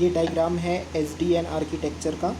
ये डायग्राम है SDN architecture का।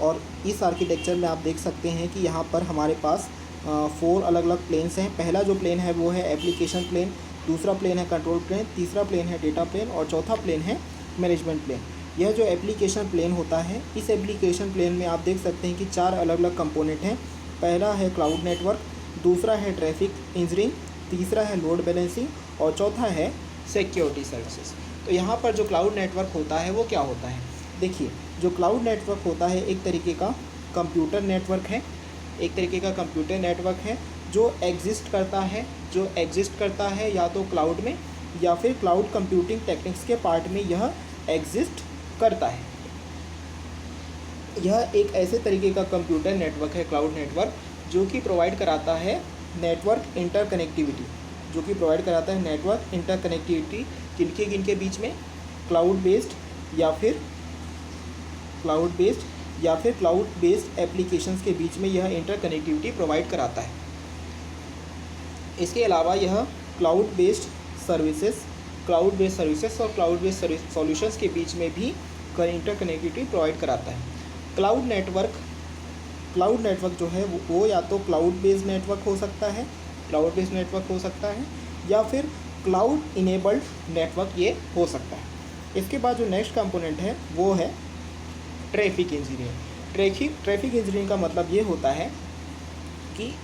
और इस आर्किटेक्चर में आप देख सकते हैं कि यहाँ पर हमारे पास 4 अलग अलग प्लेन्स हैं। पहला जो प्लेन है वो है एप्लीकेशन प्लेन, दूसरा प्लेन है कंट्रोल प्लेन, तीसरा प्लेन है डेटा प्लेन और चौथा प्लेन है मैनेजमेंट प्लेन। यह जो एप्लीकेशन प्लेन होता है, इस एप्लीकेशन प्लेन में आप देख सकते हैं कि 4 अलग अलग कंपोनेंट हैं। पहला है क्लाउड नेटवर्क, दूसरा है ट्रैफिक इंजीनियरिंग, तीसरा है लोड बैलेंसिंग और चौथा है सिक्योरिटी सर्विसेज। तो यहाँ पर जो क्लाउड नेटवर्क होता है वो क्या होता है? देखिए, जो क्लाउड नेटवर्क होता है एक तरीके का कंप्यूटर नेटवर्क है, जो एग्जिस्ट करता है या तो क्लाउड में या फिर क्लाउड कंप्यूटिंग टेक्निक्स के पार्ट में यह एग्जिस्ट करता है। यह एक ऐसे तरीके का कंप्यूटर नेटवर्क है क्लाउड नेटवर्क जो कि प्रोवाइड कराता है नेटवर्क इंटरकनेक्टिविटी, किनके बीच में? क्लाउड बेस्ड या फिर क्लाउड बेस्ड एप्लीकेशंस के बीच में यह इंटरकनेक्टिविटी प्रोवाइड कराता है। इसके अलावा यह क्लाउड बेस्ड सर्विसेज और क्लाउड बेस्ड सॉल्यूशंस के बीच में भी इंटरकनेक्टिविटी प्रोवाइड कराता है। क्लाउड नेटवर्क जो है वो या तो क्लाउड बेस्ड नेटवर्क हो सकता है या फिर क्लाउड इनेबल्ड नेटवर्क ये हो सकता है। इसके बाद जो नेक्स्ट कंपोनेंट है वो है ट्रैफिक इंजीनियरिंग। ट्रैफिक इंजीनियरिंग का मतलब ये होता है कि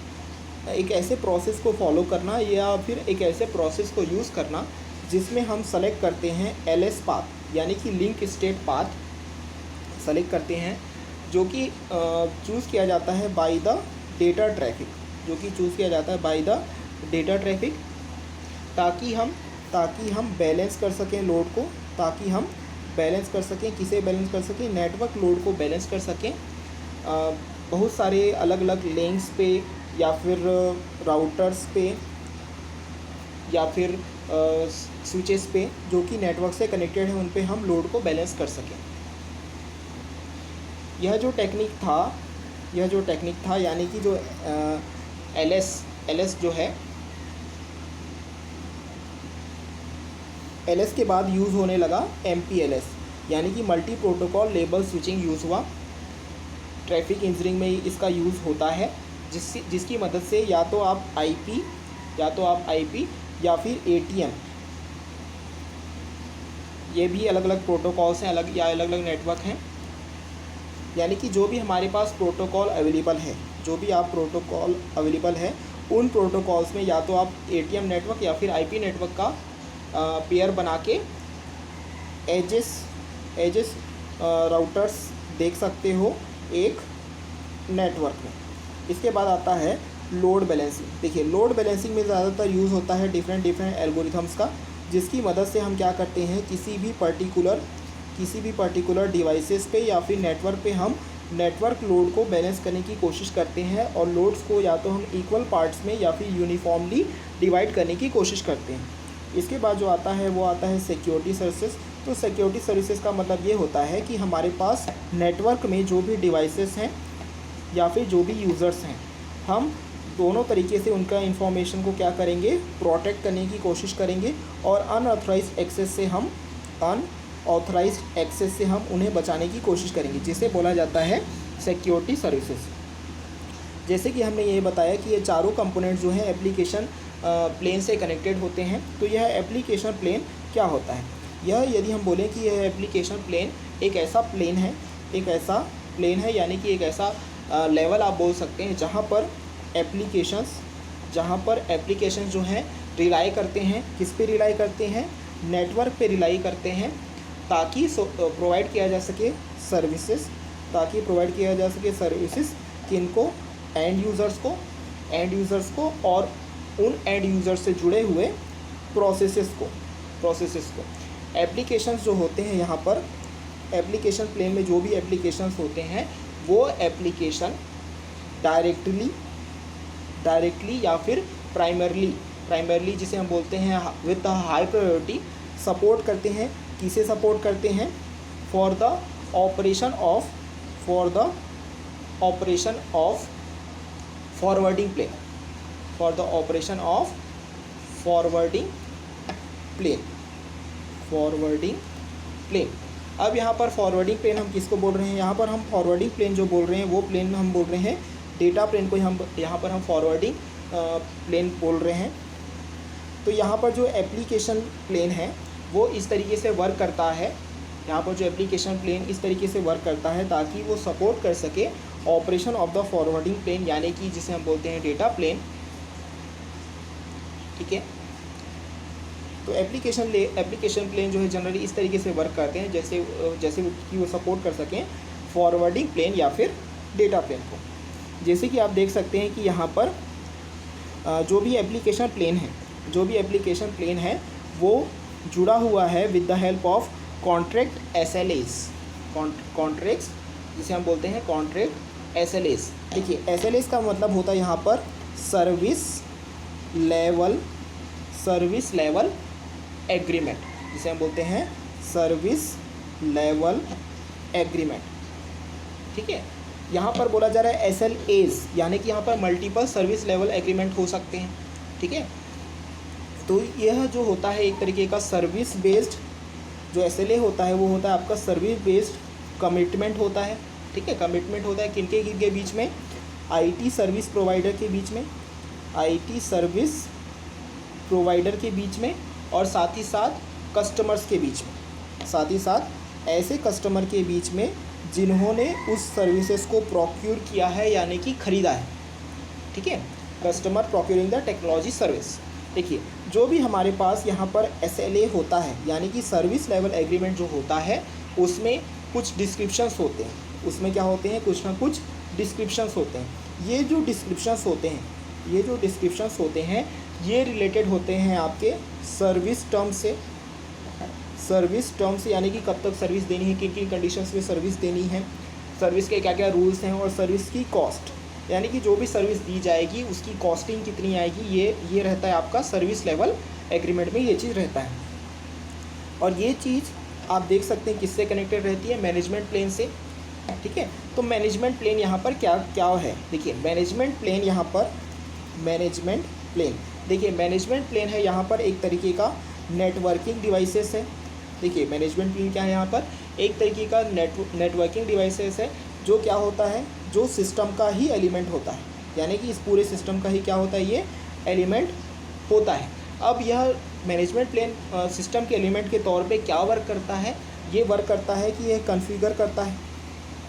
एक ऐसे प्रोसेस को फॉलो करना या फिर एक ऐसे प्रोसेस को यूज़ करना जिसमें हम सेलेक्ट करते हैं LS पाथ, यानी कि लिंक स्टेट पाथ सेलेक्ट करते हैं, जो कि चूज़ किया जाता है बाय द डेटा ट्रैफिक, ताकि हम बैलेंस कर सकें लोड को, किसे बैलेंस कर सकें? नेटवर्क लोड को बैलेंस कर सकें बहुत सारे अलग अलग लिंक्स पे या फिर राउटर्स पे या फिर स्विचेस पे जो कि नेटवर्क से कनेक्टेड है, उन पे हम लोड को बैलेंस कर सकें। यह जो टेक्निक था यानी कि जो LS जो है, LS के बाद यूज़ होने लगा MPLS, यानी कि multi protocol label switching use हुआ। ट्रैफिक इंजीनियरिंग में इसका यूज़ होता है, जिसकी मदद से या तो आप IP या फिर ATM, ये भी अलग अलग प्रोटोकॉल्स हैं, अलग अलग नेटवर्क हैं। यानी कि जो भी हमारे पास प्रोटोकॉल अवेलेबल है उन प्रोटोकॉल्स में या तो आप ATM नेटवर्क या फिर IP नेटवर्क का पेयर बना के एजेस राउटर्स देख सकते हो एक नेटवर्क में। इसके बाद आता है लोड बैलेंसिंग। देखिए, लोड बैलेंसिंग में ज़्यादातर यूज़ होता है डिफरेंट एल्गोरिथम्स का, जिसकी मदद से हम क्या करते हैं, किसी भी पर्टिकुलर डिवाइसेस पे या फिर नेटवर्क पे हम नेटवर्क लोड को बैलेंस करने की कोशिश करते हैं और लोड्स को या तो हम इक्वल पार्ट्स में या फिर यूनिफॉर्मली डिवाइड करने की कोशिश करते हैं। इसके बाद जो आता है वो आता है सिक्योरिटी सर्विसेज। तो सिक्योरिटी सर्विसेज का मतलब ये होता है कि हमारे पास नेटवर्क में जो भी डिवाइसेस हैं या फिर जो भी यूज़र्स हैं, हम दोनों तरीके से उनका इंफॉर्मेशन को क्या करेंगे, प्रोटेक्ट करने की कोशिश करेंगे और अनऑथराइज्ड एक्सेस से हम उन्हें बचाने की कोशिश करेंगे, जिसे बोला जाता है सिक्योरिटी सर्विसेज। जैसे कि हमने ये बताया कि ये चारों कंपोनेंट जो हैं एप्लीकेशन प्लेन से कनेक्टेड होते हैं। तो यह एप्लीकेशन प्लेन क्या होता है? यदि हम बोलें कि यह एप्लीकेशन प्लेन एक ऐसा प्लेन है यानी कि एक ऐसा लेवल आप बोल सकते हैं जहाँ पर एप्लीकेशंस जो हैं रिलाई करते हैं, किस पे रिलाई करते हैं? नेटवर्क पे रिलाई करते हैं, ताकि प्रोवाइड किया जा सके सर्विसेज किनको? एंड यूज़र्स को और उन एंड यूज़र से जुड़े हुए प्रोसेसेस को। एप्लीकेशंस जो होते हैं यहाँ पर एप्लीकेशन प्लेन में जो भी एप्लीकेशंस होते हैं वो एप्लीकेशन डायरेक्टली या फिर प्राइमरली जिसे हम बोलते हैं विद हाई प्रायोरिटी सपोर्ट करते हैं। किसे सपोर्ट करते हैं? For the operation of forwarding plane. अब यहाँ पर फॉरवर्डिंग प्लेन हम किसको बोल रहे हैं, यहाँ पर हम फॉरवर्डिंग प्लेन जो बोल रहे हैं वो प्लेन हम बोल रहे हैं डेटा प्लेन को, हम यहाँ पर हम फॉरवर्डिंग प्लेन बोल रहे हैं। तो यहाँ पर जो एप्लीकेशन प्लेन है वो इस तरीके से वर्क करता है, यहाँ पर जो एप्लीकेशन प्लेन इस तरीके से वर्क करता है ताकि वो सपोर्ट कर सके operation of the forwarding plane, यानी कि जिसे हम बोलते हैं डेटा प्लेन। ठीक है, तो एप्लीकेशन प्लेन जो है जनरली इस तरीके से वर्क करते हैं जैसे कि वो सपोर्ट कर सकें फॉरवर्डिंग प्लेन या फिर डेटा प्लेन को। जैसे कि आप देख सकते हैं कि यहाँ पर जो भी एप्लीकेशन प्लेन है वो जुड़ा हुआ है with the help of contract SLAs, contracts जिसे हम बोलते हैं कॉन्ट्रैक्ट SLAs। देखिए SLAs का मतलब होता है यहाँ पर सर्विस लेवल एग्रीमेंट, जिसे हम बोलते हैं सर्विस लेवल एग्रीमेंट। ठीक है, यहाँ पर बोला जा रहा है SLAs, यानी कि यहाँ पर मल्टीपल सर्विस लेवल एग्रीमेंट हो सकते हैं। ठीक है, तो यह जो होता है एक तरीके का सर्विस बेस्ड जो SLA होता है वो होता है आपका सर्विस बेस्ड कमिटमेंट होता है। ठीक है, कमिटमेंट होता है किनके बीच में, IT सर्विस प्रोवाइडर के बीच में, IT सर्विस प्रोवाइडर के बीच में, और साथ ही साथ कस्टमर्स के बीच में, साथ ही साथ ऐसे कस्टमर के बीच में जिन्होंने उस सर्विसेज को प्रोक्यूर किया है यानी कि ख़रीदा है। ठीक है, customer procuring the technology service. देखिए जो भी हमारे पास यहाँ पर SLA होता है यानी कि सर्विस लेवल एग्रीमेंट जो होता है उसमें कुछ डिस्क्रिप्शंस होते हैं, उसमें क्या होते हैं, कुछ ना कुछ डिस्क्रिप्शंस होते हैं। ये जो डिस्क्रिप्शंस होते हैं ये रिलेटेड होते हैं आपके सर्विस टर्म से, यानी कि कब तक सर्विस देनी है, किन किन कंडीशंस में सर्विस देनी है, सर्विस के क्या क्या रूल्स हैं, और सर्विस की कॉस्ट, यानी कि जो भी सर्विस दी जाएगी उसकी कॉस्टिंग कितनी आएगी, ये रहता है आपका सर्विस लेवल एग्रीमेंट में, ये चीज़ रहता है। और ये चीज़ आप देख सकते हैं किससे कनेक्टेड रहती है, मैनेजमेंट प्लेन से। ठीक है, तो मैनेजमेंट प्लेन यहाँ पर क्या है, देखिए मैनेजमेंट प्लेन है यहाँ पर एक तरीके का नेटवर्किंग डिवाइसेस है। देखिए मैनेजमेंट प्लेन क्या है, यहाँ पर एक तरीके का नेटवर्किंग डिवाइसेस है जो क्या होता है, जो सिस्टम का ही एलिमेंट होता है, यानी कि इस पूरे सिस्टम का ही क्या होता है, ये एलिमेंट होता है। अब यह मैनेजमेंट प्लेन सिस्टम के एलिमेंट के तौर पे क्या वर्क करता है, ये वर्क करता है कि यह कॉन्फ़िगर करता है।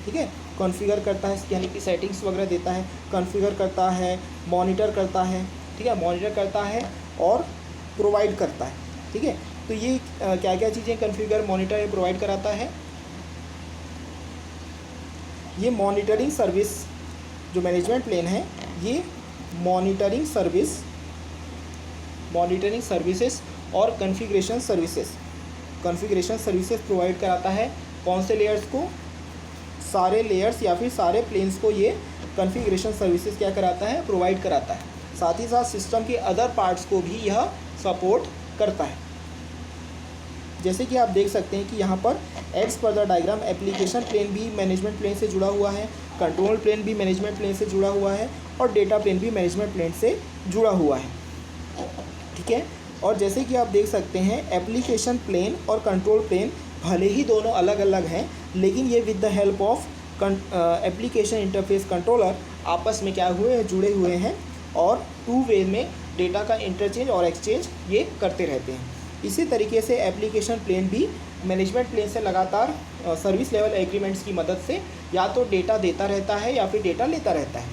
ठीक है, कॉन्फ़िगर करता है यानी कि सेटिंग्स वगैरह देता है, कॉन्फ़िगर करता है, मॉनिटर करता है। ठीक है, मॉनिटर करता है और प्रोवाइड करता है। ठीक है, तो ये क्या क्या चीज़ें कॉन्फ़िगर, मॉनिटर या प्रोवाइड कराता है। ये मॉनिटरिंग सर्विस जो मैनेजमेंट प्लेन है ये मॉनिटरिंग सर्विसेज और कॉन्फ़िगरेशन सर्विसेज प्रोवाइड कराता है। कौन से लेयर्स को, सारे लेयर्स या फिर सारे प्लेन्स को ये कॉन्फ़िगरेशन सर्विसेज क्या कराता है, प्रोवाइड कराता है। साथ ही साथ सिस्टम के अदर पार्ट्स को भी यह सपोर्ट करता है। जैसे कि आप देख सकते हैं कि यहाँ पर as per the diagram application plane भी मैनेजमेंट प्लेन से जुड़ा हुआ है, कंट्रोल प्लेन भी मैनेजमेंट प्लेन से जुड़ा हुआ है, और डेटा प्लेन भी मैनेजमेंट प्लेन से जुड़ा हुआ है। ठीक है, और जैसे कि आप देख सकते हैं एप्लीकेशन प्लेन और कंट्रोल प्लेन भले ही दोनों अलग अलग हैं, लेकिन ये with the help of application interface controller आपस में क्या हुए, जुड़े हुए हैं, और टू वे में डेटा का इंटरचेंज और एक्सचेंज ये करते रहते हैं। इसी तरीके से एप्लीकेशन प्लेन भी मैनेजमेंट प्लेन से लगातार सर्विस लेवल एग्रीमेंट्स की मदद से या तो डेटा देता रहता है या फिर डेटा लेता रहता है।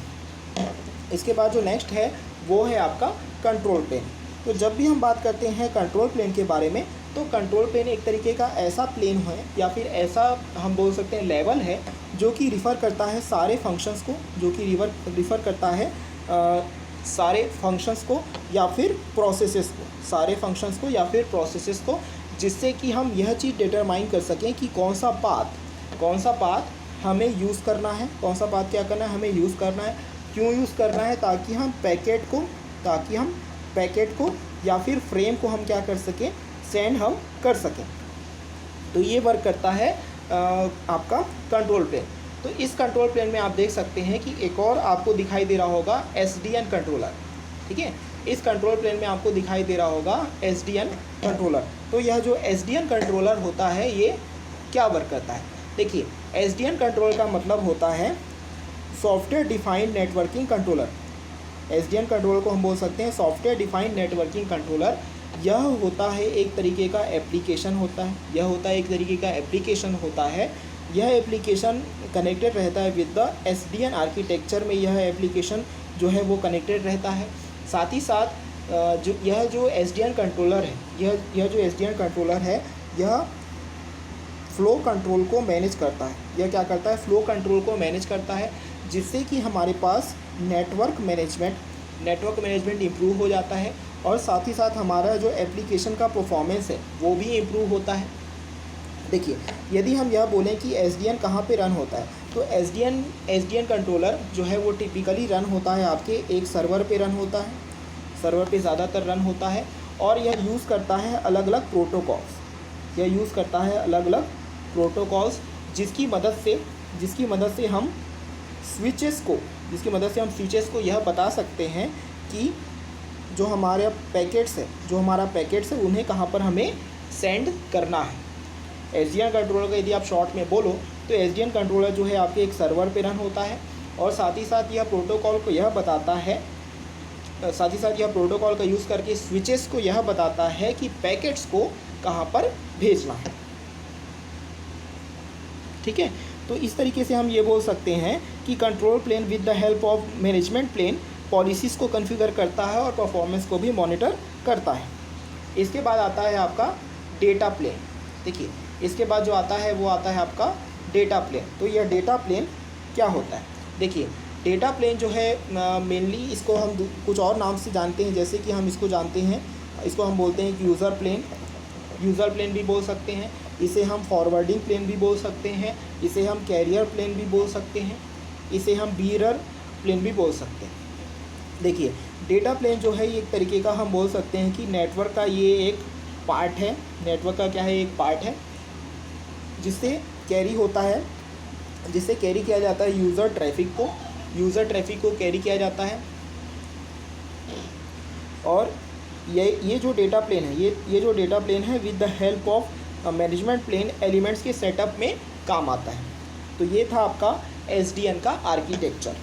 इसके बाद जो नेक्स्ट है वो है आपका कंट्रोल प्लेन। तो जब भी हम बात करते हैं कंट्रोल प्लेन के बारे में, तो कंट्रोल प्लेन एक तरीके का ऐसा प्लेन है या फिर ऐसा हम बोल सकते हैं लेवल है जो कि रिफ़र करता है सारे फंक्शंस को, जो कि रिफ़र करता है सारे फंक्शंस को या फिर प्रोसेसेस को, सारे फंक्शंस को या फिर प्रोसेसेस को, जिससे कि हम यह चीज़ डिटरमाइन कर सकें कि कौन सा पाथ हमें यूज़ करना है, कौन सा पाथ क्या करना है, हमें यूज़ करना है, क्यों यूज़ करना है, ताकि हम पैकेट को या फिर फ्रेम को हम क्या कर सकें, सेंड हम कर सकें। तो ये वर्क करता है आपका कंट्रोल प्लेन। तो इस कंट्रोल प्लेन में आप देख सकते हैं कि एक और आपको दिखाई दे रहा होगा SDN कंट्रोलर। ठीक है, इस कंट्रोल प्लेन में आपको दिखाई दे रहा होगा SDN कंट्रोलर। तो यह जो SDN कंट्रोलर होता है ये क्या वर्क करता है। देखिए, SDN कंट्रोलर का मतलब होता है software defined networking controller. SDN controller को हम बोल सकते हैं सॉफ्टवेयर डिफाइंड नेटवर्किंग कंट्रोलर। यह होता है एक तरीके का एप्लीकेशन होता है, यह एप्लीकेशन कनेक्टेड रहता है विद द SDN आर्किटेक्चर में। यह एप्लीकेशन जो है वो कनेक्टेड रहता है। साथ ही साथ जो SDN कंट्रोलर है, यह जो SDN कंट्रोलर है, यह फ्लो कंट्रोल को मैनेज करता है। यह क्या करता है? फ्लो कंट्रोल को मैनेज करता है, जिससे कि हमारे पास नेटवर्क मैनेजमेंट इम्प्रूव हो जाता है और साथ ही साथ हमारा जो एप्लीकेशन का परफॉर्मेंस है वो भी इम्प्रूव होता है। देखिए, यदि हम यह बोलें कि SDN कहाँ पे रन होता है, तो SDN कंट्रोलर जो है वो टिपिकली रन होता है आपके एक सर्वर पे रन होता है, सर्वर पे ज़्यादातर रन होता है। और यह यूज़ करता है अलग अलग प्रोटोकॉल्स, जिसकी मदद से हम स्विचेस को यह बता सकते हैं कि जो हमारा पैकेट्स है उन्हें कहाँ पर हमें सेंड करना है। SDN कंट्रोलर का यदि आप शॉर्ट में बोलो तो SDN कंट्रोलर जो है आपके एक सर्वर पे रन होता है और साथ ही साथ यह प्रोटोकॉल का यूज़ करके स्विचेस को यह बताता है कि पैकेट्स को कहाँ पर भेजना है। ठीक है, तो इस तरीके से हम ये बोल सकते हैं कि control plane with the help of management plane policies को कॉन्फ़िगर करता है और परफॉर्मेंस को भी मॉनिटर करता है। इसके बाद आता है आपका डेटा प्लेन। देखिए, इसके बाद जो आता है वो आता है आपका डेटा प्लेन। तो यह डेटा प्लेन क्या होता है? देखिए, डेटा प्लेन जो है मेनली इसको हम कुछ और नाम से जानते हैं, जैसे कि हम इसको जानते हैं, इसको हम बोलते हैं कि यूज़र प्लेन भी बोल सकते हैं, इसे हम फॉरवर्डिंग प्लेन भी बोल सकते हैं, इसे हम कैरियर प्लेन भी बोल सकते हैं, इसे हम बीरर प्लेन भी बोल सकते हैं। देखिए, डेटा प्लेन जो है ये एक तरीके का हम बोल सकते हैं कि नेटवर्क का ये एक पार्ट है, एक पार्ट है जिससे कैरी किया जाता है यूज़र ट्रैफिक को कैरी किया जाता है। और ये जो डेटा प्लेन है with the help of management plane elements के सेटअप में काम आता है। तो ये था आपका SDN का आर्किटेक्चर।